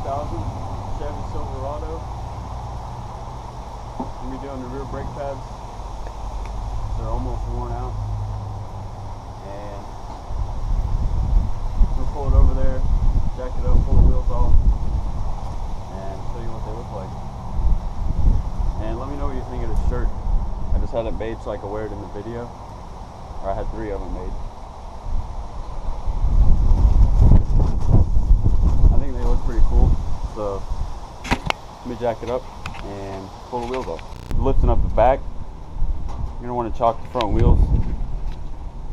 2000 Chevy Silverado. Gonna be doing the rear brake pads. They're almost worn out. And we'll pull it over there, jack it up, pull the wheels off, and show you what they look like. And let me know what you think of the shirt. I just had it made so I could wear it in the video. Or I had 3 of them made. I think they look pretty cool. So let me jack it up and pull the wheels off. Lifting up the back, you're gonna want to chalk the front wheels.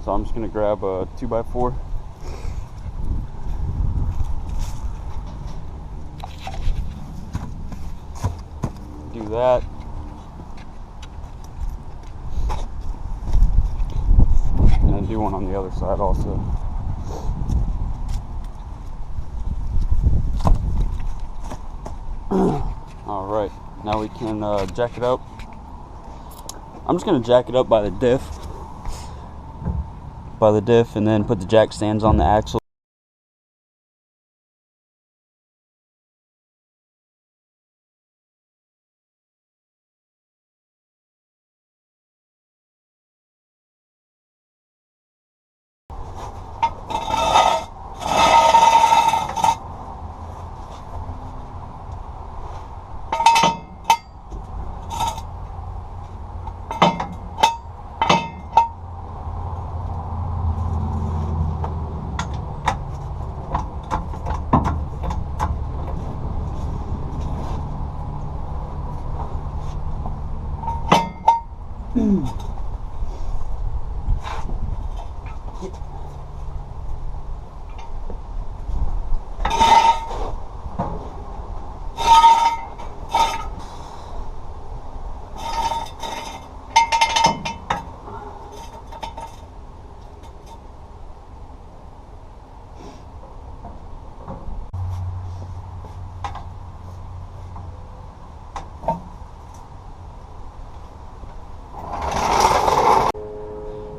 So I'm just gonna grab a 2x4. Do that. And then do one on the other side also. Alright, now we can jack it up. I'm just going to jack it up by the diff. And then put the jack stands on the axle.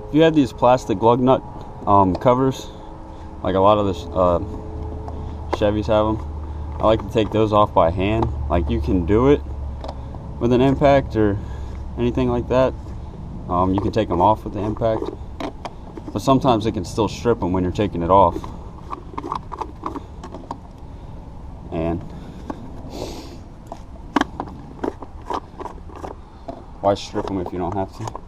If you have these plastic lug nut covers, like a lot of the Chevys have them, I like to take those off by hand. Like, you can do it with an impact or anything like that. You can take them off with the impact, but sometimes it can still strip them when you're taking it off. And why strip them if you don't have to?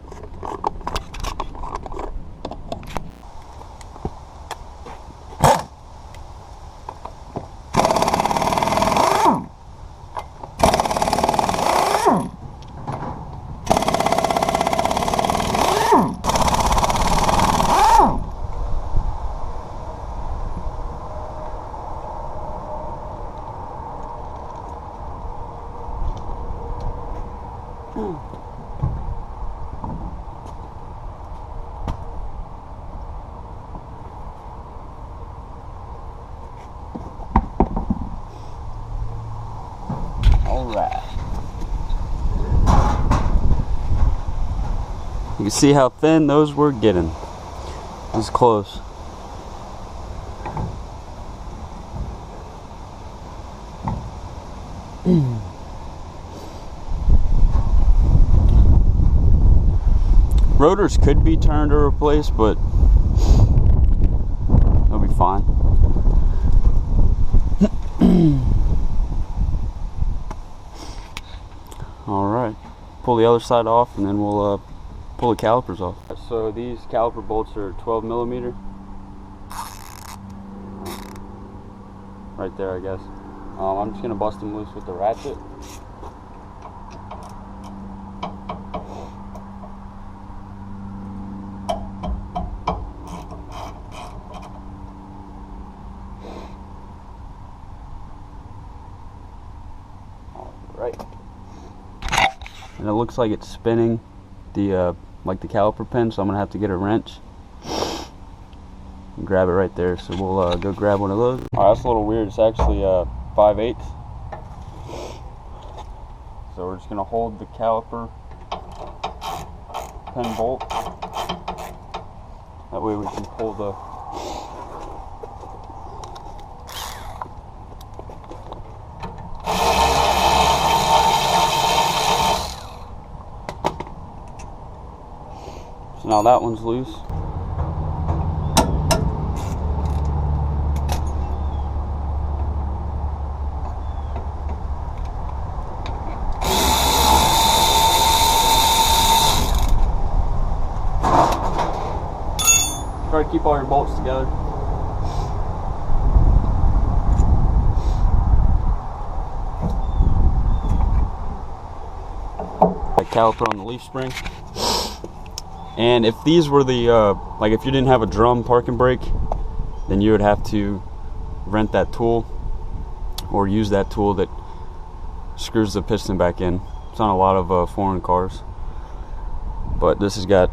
Alright. You can see how thin those were getting. It was close. Rotors could be turned or replaced, but they'll be fine. Alright, pull the other side off and then we'll pull the calipers off. So these caliper bolts are 12 millimeter. Right there, I guess. I'm just going to bust them loose with the ratchet. Alright. And it looks like it's spinning the like the caliper pin, so I'm gonna have to get a wrench and grab it right there. So we'll go grab one of those. Alright, that's a little weird. It's actually 5/8. So we're just gonna hold the caliper pin bolt. That way we can pull the So now that one's loose. Try to keep all your bolts together. The caliper on the leaf spring. And if these were the, like if you didn't have a drum parking brake, then you would have to rent that tool or use that tool that screws the piston back in. It's on a lot of foreign cars. But this has got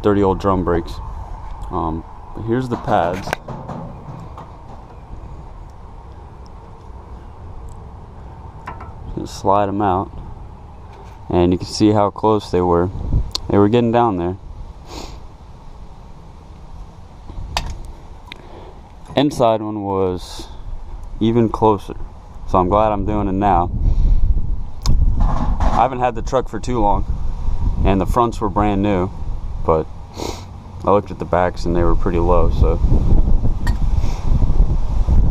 dirty old drum brakes. But here's the pads. Just gonna slide them out, and you can see how close they were. They were getting down there. Inside one was even closer, so I'm glad I'm doing it now. I haven't had the truck for too long, and the fronts were brand new, but I looked at the backs and they were pretty low, so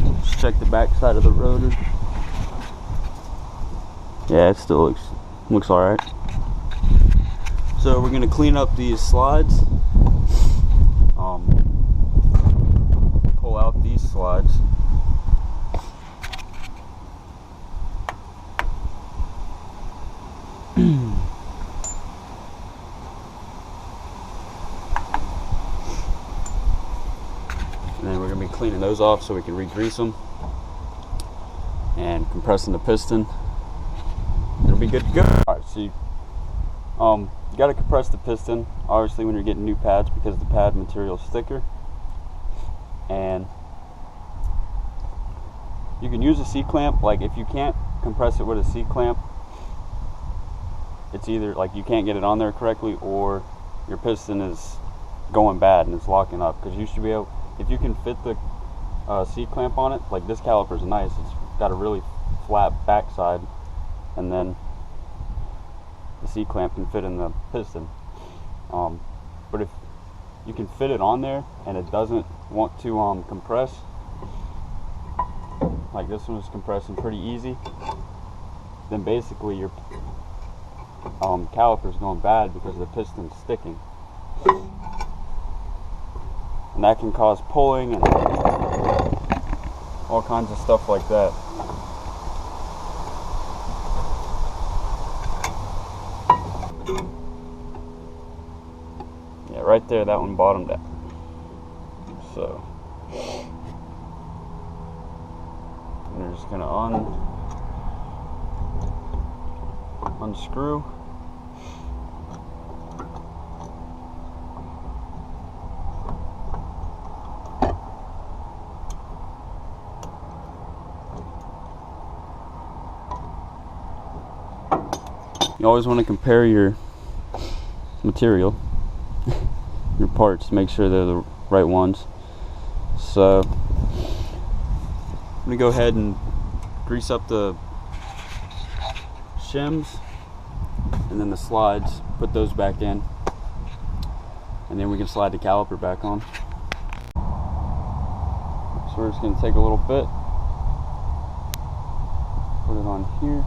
let's check the back side of the rotor. Yeah, it still looks alright. So we're gonna clean up these slides. Pull out these slides. And then we're going to be cleaning those off so we can re-grease them and compressing the piston. It'll be good to go. Alright, so you got to compress the piston, obviously, when you're getting new pads, because the pad material is thicker. And you can use a C-clamp. Like if you can't compress it with a C-clamp, it's either like you can't get it on there correctly, or your piston is going bad and it's locking up. Because you should be able, if you can fit the C-clamp on it, like this caliper is nice, it's got a really flat backside, and then the C-clamp can fit in the piston. But if you can fit it on there and it doesn't want to compress, like this one is compressing pretty easy, then basically your caliper is going bad because the piston's sticking. And that can cause pulling and all kinds of stuff like that. Yeah, right there, that one bottomed out. So we're just gonna unscrew. You always want to compare your material, your parts, to make sure they're the right ones. So I'm going to go ahead and grease up the shims and then the slides, put those back in, and then we can slide the caliper back on. So we're just going to take a little bit, put it on here.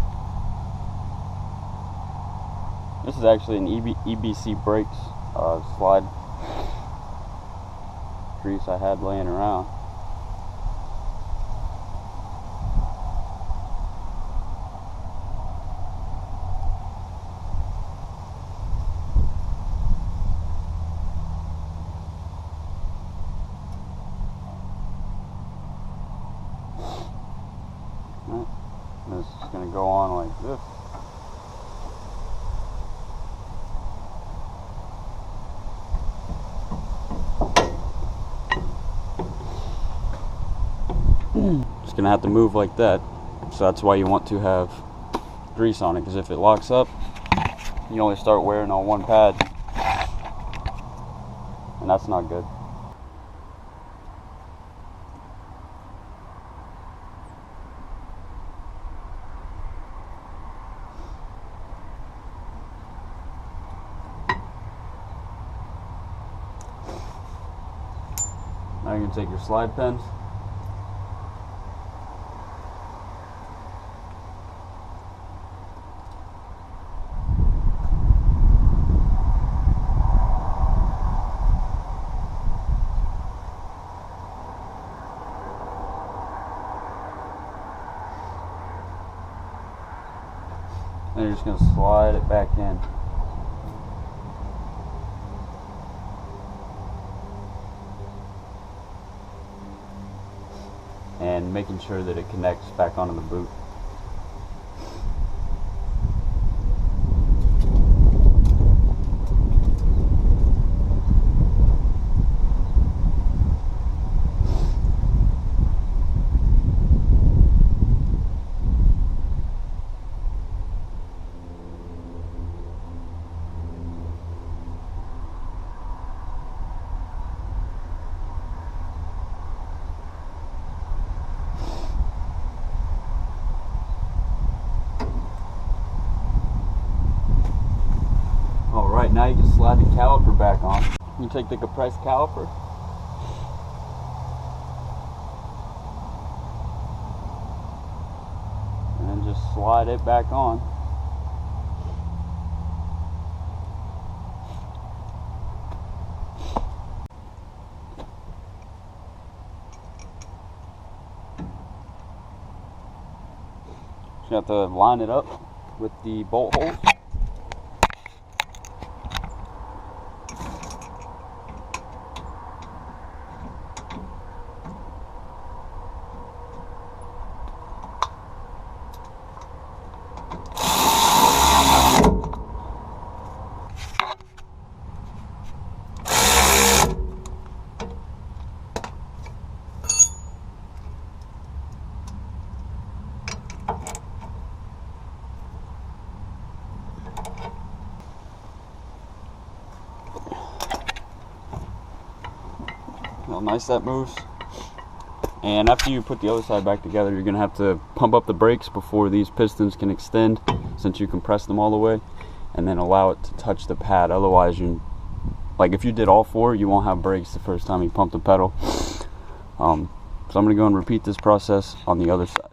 This is actually an EBC brakes slide grease I had laying around. Right. This is going to go on like this. It's going to have to move like that, so that's why you want to have grease on it, because if it locks up, you only start wearing on one pad, and that's not good. Now you can take your slide pens. And you're just going to slide it back in. And making sure that it connects back onto the boot. Alright, now you can slide the caliper back on. You take the compressed caliper, and then just slide it back on. You have to line it up with the bolt holes. How nice that moves. And after you put the other side back together, you're going to have to pump up the brakes before these pistons can extend, since you compress them all the way, and then allow it to touch the pad. Otherwise, like if you did all four, you won't have brakes the first time you pump the pedal. So I'm going to go and repeat this process on the other side.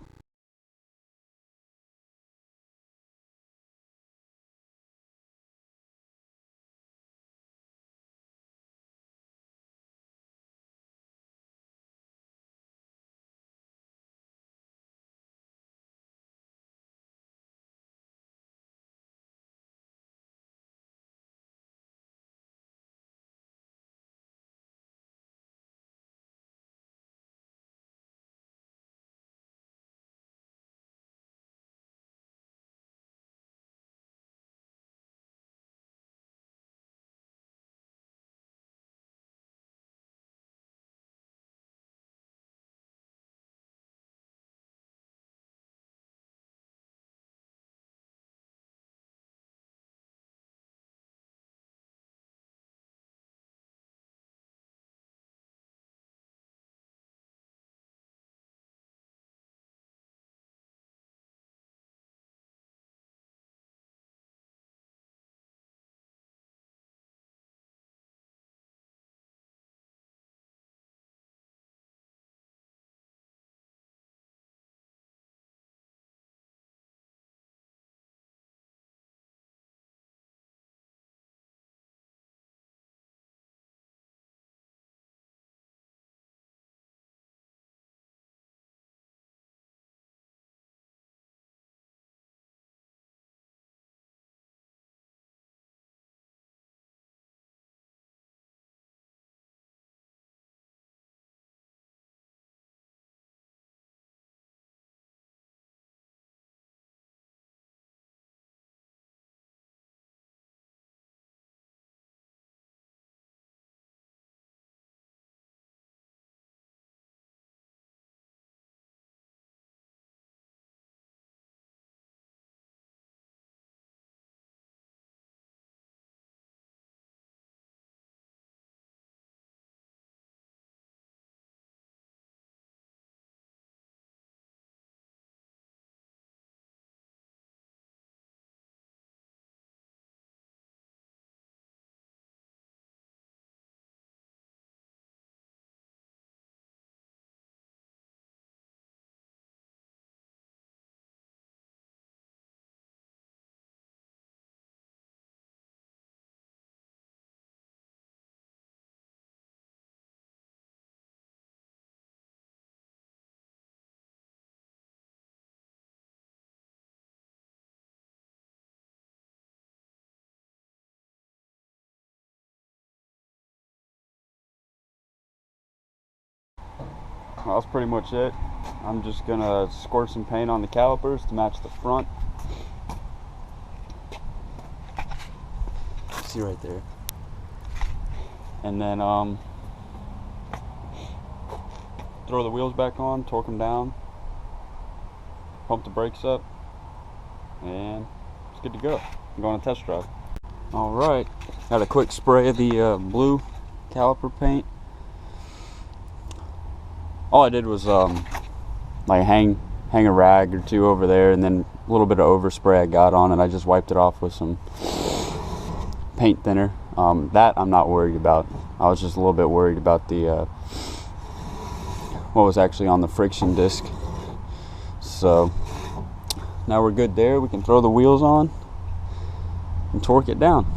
Well, that's pretty much it. I'm just gonna squirt some paint on the calipers to match the front. See right there. And then throw the wheels back on, torque them down, pump the brakes up, and it's good to go. I'm going on a test drive. Alright, got a quick spray of the blue caliper paint. All I did was like hang a rag or two over there, and then a little bit of overspray I got on it. I just wiped it off with some paint thinner. That I'm not worried about. I was just a little bit worried about the what was actually on the friction disc. So now we're good there. We can throw the wheels on and torque it down.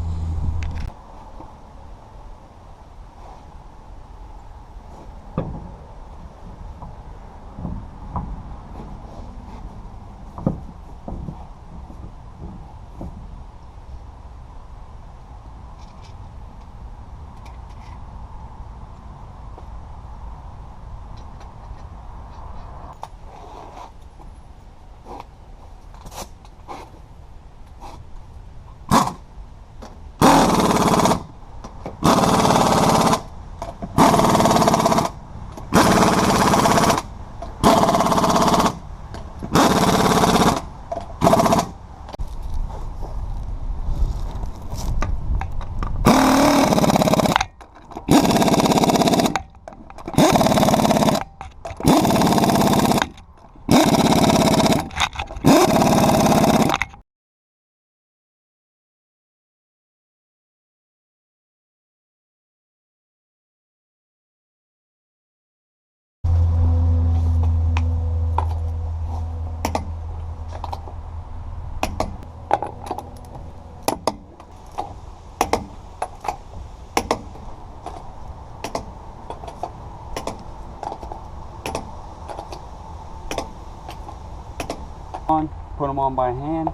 Put them on by hand.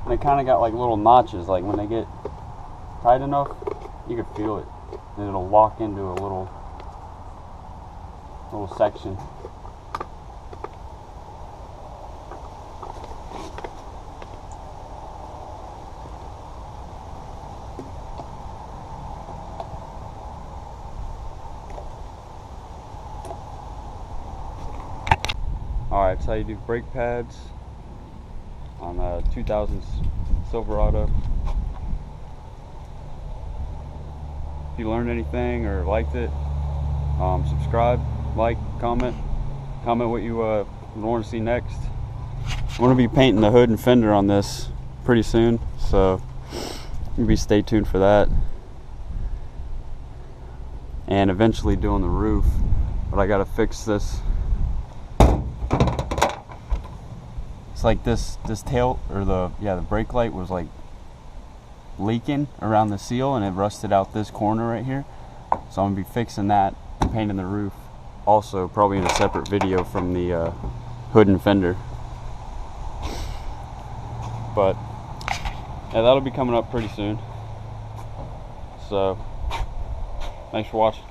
And they kind of got like little notches, like when they get tight enough, you can feel it, and it'll lock into a little section. Alright, that's how you do brake pads on a 2000 Silverado. If you learned anything or liked it, subscribe, like, comment what you want to see next. I'm going to be painting the hood and fender on this pretty soon, so maybe stay tuned for that. And eventually doing the roof, but I got to fix this. It's like this tail, or the brake light was like leaking around the seal, and it rusted out this corner right here. So I'm gonna be fixing that and painting the roof also, probably in a separate video from the hood and fender. But yeah, that'll be coming up pretty soon. So thanks for watching.